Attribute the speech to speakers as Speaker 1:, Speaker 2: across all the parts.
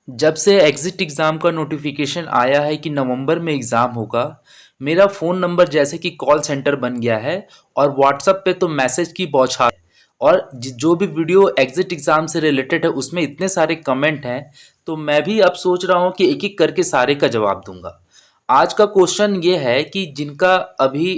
Speaker 1: जब से exit exam का नोटिफिकेशन आया है कि नवंबर में एग्ज़ाम होगा, मेरा फ़ोन नंबर जैसे कि कॉल सेंटर बन गया है और व्हाट्सएप पे तो मैसेज की बौछार है। और जो भी वीडियो एग्ज़िट एग्ज़ाम से रिलेटेड है उसमें इतने सारे कमेंट हैं, तो मैं भी अब सोच रहा हूँ कि एक-एक करके सारे का जवाब दूँगा। आज का क्वेश्चन ये है कि जिनका अभी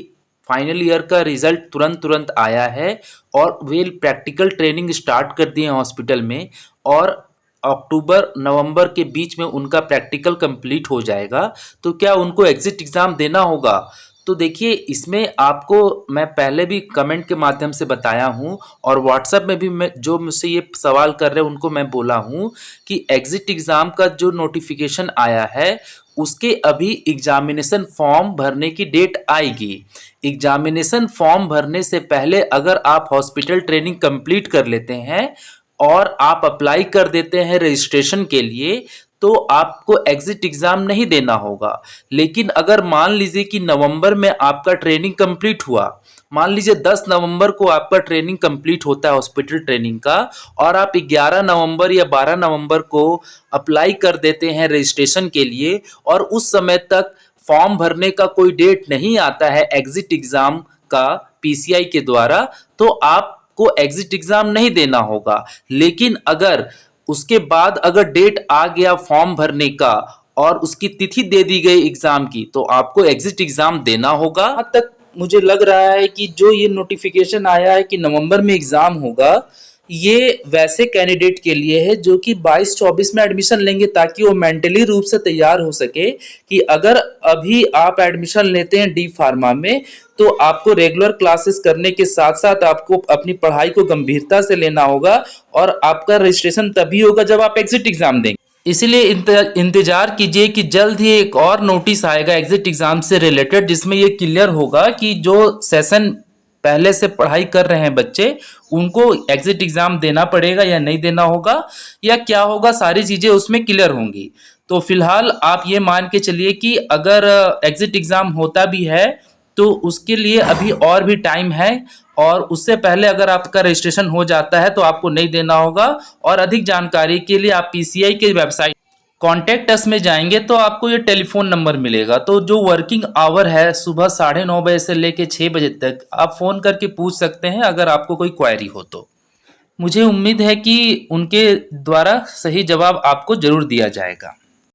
Speaker 1: फाइनल ईयर का रिज़ल्ट तुरंत-तुरंत आया है और वे प्रैक्टिकल ट्रेनिंग स्टार्ट कर दिए हैं हॉस्पिटल में और अक्टूबर नवंबर के बीच में उनका प्रैक्टिकल कंप्लीट हो जाएगा, तो क्या उनको एग्ज़िट एग्ज़ाम देना होगा? तो देखिए, इसमें आपको मैं पहले भी कमेंट के माध्यम से बताया हूँ और व्हाट्सएप में भी मैं जो मुझसे ये सवाल कर रहे हैं उनको मैं बोला हूँ कि एग्ज़िट एग्ज़ाम का जो नोटिफिकेशन आया है उसके अभी एग्जामिनेशन फॉर्म भरने की डेट आएगी। एग्जामिनेशन फॉर्म भरने से पहले अगर आप हॉस्पिटल ट्रेनिंग कंप्लीट कर लेते हैं और आप अप्लाई कर देते हैं रजिस्ट्रेशन के लिए, तो आपको एग्ज़िट एग्ज़ाम नहीं देना होगा। लेकिन अगर मान लीजिए कि नवंबर में आपका ट्रेनिंग कंप्लीट हुआ, मान लीजिए 10 नवंबर को आपका ट्रेनिंग कंप्लीट होता है हॉस्पिटल ट्रेनिंग का और आप 11 नवंबर या 12 नवंबर को अप्लाई कर देते हैं रजिस्ट्रेशन के लिए और उस समय तक फॉर्म भरने का कोई डेट नहीं आता है एग्ज़िट एग्ज़ाम का पीसीआई के द्वारा, तो आपको एग्ज़िट एग्ज़ाम नहीं देना होगा। लेकिन अगर उसके बाद अगर डेट आ गया फॉर्म भरने का और उसकी तिथि दे दी गई एग्ज़ाम की, तो आपको एग्ज़िट एग्ज़ाम देना होगा। यहाँ तक मुझे लग रहा है कि जो ये नोटिफिकेशन आया है कि नवंबर में एग्ज़ाम होगा, ये वैसे कैंडिडेट के लिए है जो कि 22-24 में एडमिशन लेंगे ताकि वो मेंटली रूप से तैयार हो सके कि अगर अभी आप एडमिशन लेते हैं डी फार्मा में, तो आपको रेगुलर क्लासेस करने के साथ साथ आपको अपनी पढ़ाई को गंभीरता से लेना होगा और आपका रजिस्ट्रेशन तभी होगा जब आप एग्ज़िट एग्ज़ाम देंगे। इसीलिए इंतजार कीजिए कि जल्द ही एक और नोटिस आएगा एग्ज़िट एग्ज़ाम से रिलेटेड, जिसमें ये क्लियर होगा कि जो सेशन पहले से पढ़ाई कर रहे हैं बच्चे, उनको एग्ज़िट एग्ज़ाम देना पड़ेगा या नहीं देना होगा या क्या होगा, सारी चीज़ें उसमें क्लियर होंगी। तो फिलहाल आप ये मान के चलिए कि अगर एग्ज़िट एग्ज़ाम होता भी है तो उसके लिए अभी और भी टाइम है और उससे पहले अगर आपका रजिस्ट्रेशन हो जाता है तो आपको नहीं देना होगा। और अधिक जानकारी के लिए आप पीसीआई के वेबसाइट कॉन्टैक्ट अस में जाएंगे तो आपको ये टेलीफोन नंबर मिलेगा। तो जो वर्किंग आवर है सुबह 9:30 से लेके 6 बजे तक आप फ़ोन करके पूछ सकते हैं अगर आपको कोई क्वेरी हो तो। मुझे उम्मीद है कि उनके द्वारा सही जवाब आपको ज़रूर दिया जाएगा।